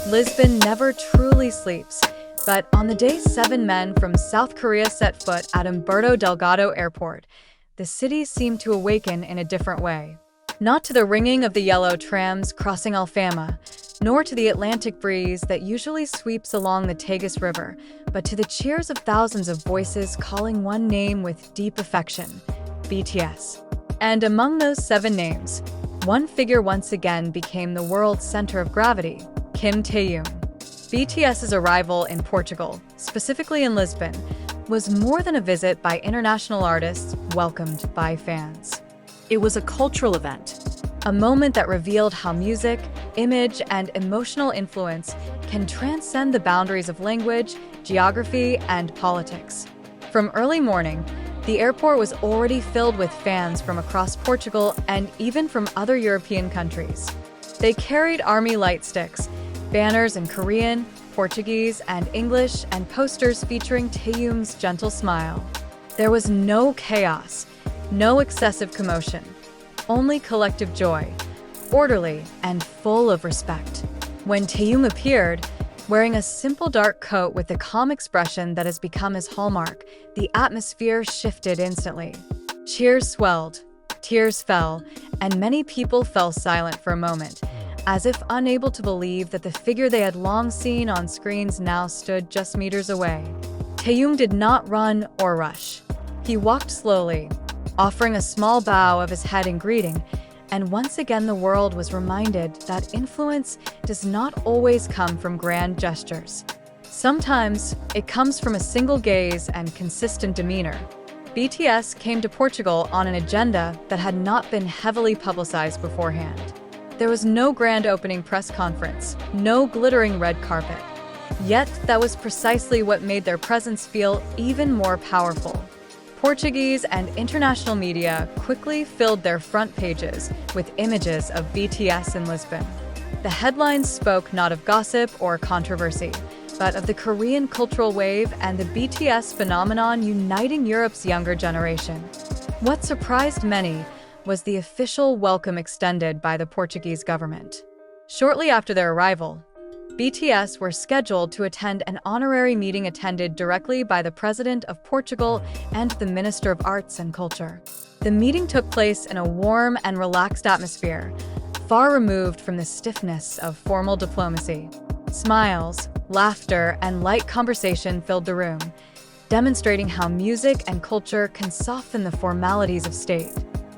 Lisbon never truly sleeps, but on the day 7 men from South Korea set foot at Umberto Delgado Airport, the city seemed to awaken in a different way. Not to the ringing of the yellow trams crossing Alfama, nor to the Atlantic breeze that usually sweeps along the Tagus River, but to the cheers of thousands of voices calling one name with deep affection: BTS. And among those 7 names, one figure once again became the world's center of gravity: Kim Taehyung. BTS's arrival in Portugal, specifically in Lisbon, was more than a visit by international artists welcomed by fans. It was a cultural event. A moment that revealed how music, image, and emotional influence can transcend the boundaries of language, geography, and politics. From early morning, the airport was already filled with fans from across Portugal and even from other European countries. They carried army light sticks, banners in Korean, Portuguese, and English, and posters featuring Taehyung's gentle smile. There was no chaos, no excessive commotion, only collective joy, orderly and full of respect. When Taehyung appeared, wearing a simple dark coat with the calm expression that has become his hallmark, the atmosphere shifted instantly. Cheers swelled, tears fell, and many people fell silent for a moment, as if unable to believe that the figure they had long seen on screens now stood just meters away. Taehyung did not run or rush. He walked slowly, offering a small bow of his head in greeting, and once again the world was reminded that influence does not always come from grand gestures. Sometimes it comes from a single gaze and consistent demeanor. BTS came to Portugal on an agenda that had not been heavily publicized beforehand. There was no grand opening press conference, no glittering red carpet. Yet that was precisely what made their presence feel even more powerful. Portuguese and international media quickly filled their front pages with images of BTS in Lisbon. The headlines spoke not of gossip or controversy, but of the Korean cultural wave and the BTS phenomenon uniting Europe's younger generation. What surprised many was the official welcome extended by the Portuguese government. Shortly after their arrival, BTS were scheduled to attend an honorary meeting attended directly by the President of Portugal and the Minister of Arts and Culture. The meeting took place in a warm and relaxed atmosphere, far removed from the stiffness of formal diplomacy. Smiles, laughter, and light conversation filled the room, demonstrating how music and culture can soften the formalities of state.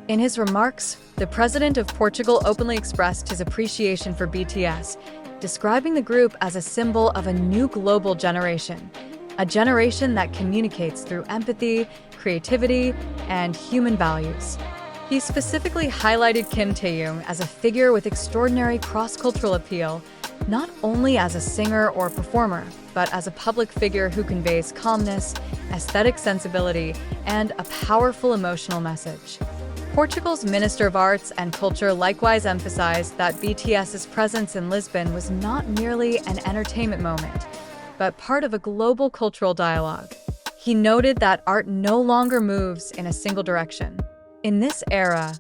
In his remarks, the President of Portugal openly expressed his appreciation for BTS, describing the group as a symbol of a new global generation, a generation that communicates through empathy, creativity, and human values. He specifically highlighted Kim Taehyung as a figure with extraordinary cross-cultural appeal, not only as a singer or performer, but as a public figure who conveys calmness, aesthetic sensibility, and a powerful emotional message. Portugal's Minister of Arts and Culture likewise emphasized that BTS's presence in Lisbon was not merely an entertainment moment, but part of a global cultural dialogue. He noted that art no longer moves in a single direction. In this era,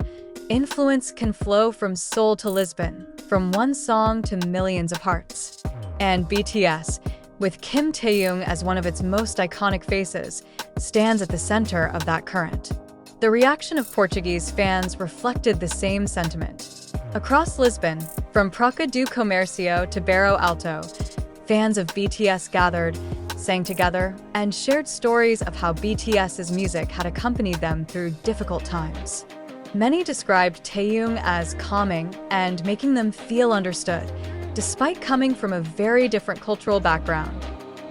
influence can flow from Seoul to Lisbon, from one song to millions of hearts. And BTS, with Kim Taehyung as one of its most iconic faces, stands at the center of that current. The reaction of Portuguese fans reflected the same sentiment. Across Lisbon, from Praça do Comércio to Bairro Alto, fans of BTS gathered, sang together, and shared stories of how BTS's music had accompanied them through difficult times. Many described Taehyung as calming and making them feel understood, despite coming from a very different cultural background.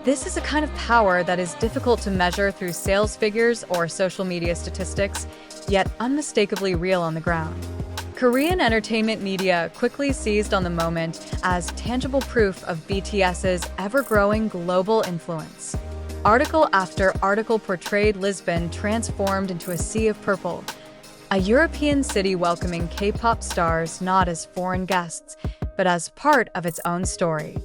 This is a kind of power that is difficult to measure through sales figures or social media statistics, yet unmistakably real on the ground. Korean entertainment media quickly seized on the moment as tangible proof of BTS's ever-growing global influence. Article after article portrayed Lisbon transformed into a sea of purple, a European city welcoming K-pop stars not as foreign guests, but as part of its own story.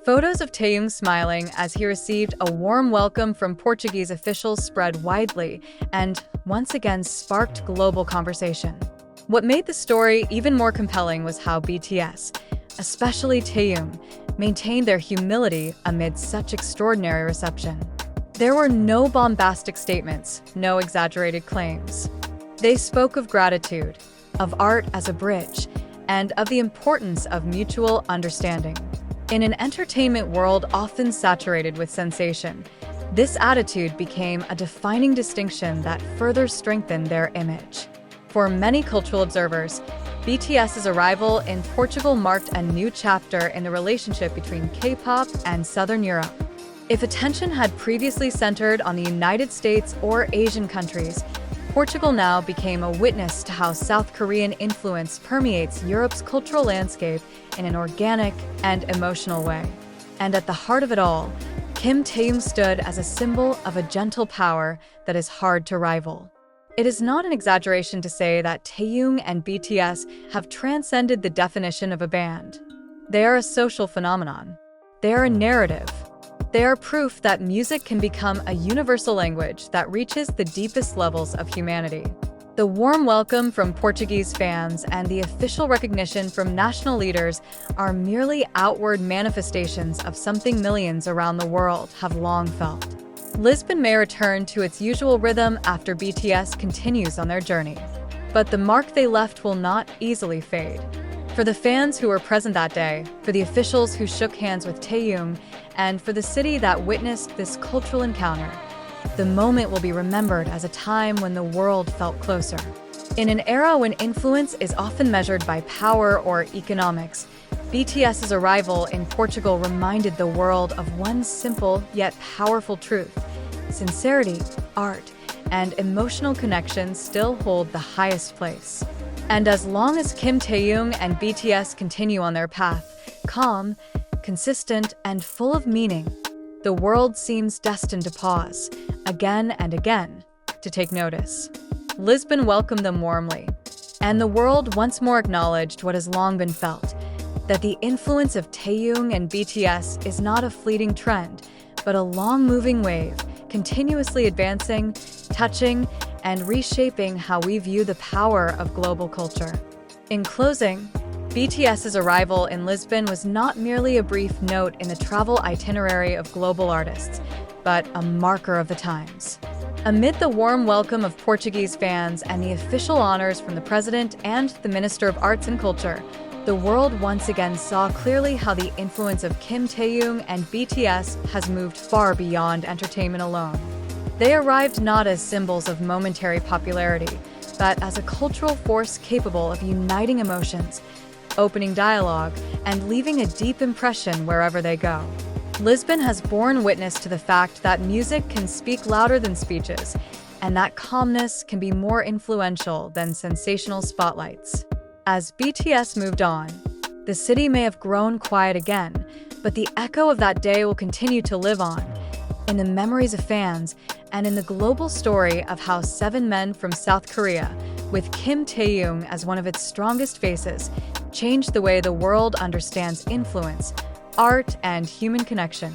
Photos of Taehyung smiling as he received a warm welcome from Portuguese officials spread widely and, once again, sparked global conversation. What made the story even more compelling was how BTS, especially Taehyung, maintained their humility amid such extraordinary reception. There were no bombastic statements, no exaggerated claims. They spoke of gratitude, of art as a bridge, and of the importance of mutual understanding. In an entertainment world often saturated with sensation, this attitude became a defining distinction that further strengthened their image. For many cultural observers, BTS's arrival in Portugal marked a new chapter in the relationship between K-pop and Southern Europe. If attention had previously centered on the United States or Asian countries, Portugal now became a witness to how South Korean influence permeates Europe's cultural landscape in an organic and emotional way. And at the heart of it all, Kim Taehyung stood as a symbol of a gentle power that is hard to rival. It is not an exaggeration to say that Taehyung and BTS have transcended the definition of a band. They are a social phenomenon. They are a narrative. They are proof that music can become a universal language that reaches the deepest levels of humanity. The warm welcome from Portuguese fans and the official recognition from national leaders are merely outward manifestations of something millions around the world have long felt. Lisbon may return to its usual rhythm after BTS continues on their journey, but the mark they left will not easily fade. For the fans who were present that day, for the officials who shook hands with Taehyung, and for the city that witnessed this cultural encounter, the moment will be remembered as a time when the world felt closer. In an era when influence is often measured by power or economics, BTS's arrival in Portugal reminded the world of one simple yet powerful truth: sincerity, art, and emotional connection still hold the highest place. And as long as Kim Taehyung and BTS continue on their path, calm, consistent, and full of meaning, the world seems destined to pause, again and again, to take notice. Lisbon welcomed them warmly, and the world once more acknowledged what has long been felt: that the influence of Taehyung and BTS is not a fleeting trend, but a long-moving wave, continuously advancing, touching, and reshaping how we view the power of global culture. In closing, BTS's arrival in Lisbon was not merely a brief note in the travel itinerary of global artists, but a marker of the times. Amid the warm welcome of Portuguese fans and the official honors from the President and the Minister of Arts and Culture, the world once again saw clearly how the influence of Kim Taehyung and BTS has moved far beyond entertainment alone. They arrived not as symbols of momentary popularity, but as a cultural force capable of uniting emotions, opening dialogue, and leaving a deep impression wherever they go. Lisbon has borne witness to the fact that music can speak louder than speeches, and that calmness can be more influential than sensational spotlights. As BTS moved on, the city may have grown quiet again, but the echo of that day will continue to live on, in the memories of fans and in the global story of how 7 men from South Korea, with Kim Taehyung as one of its strongest faces, changed the way the world understands influence, art, and human connection.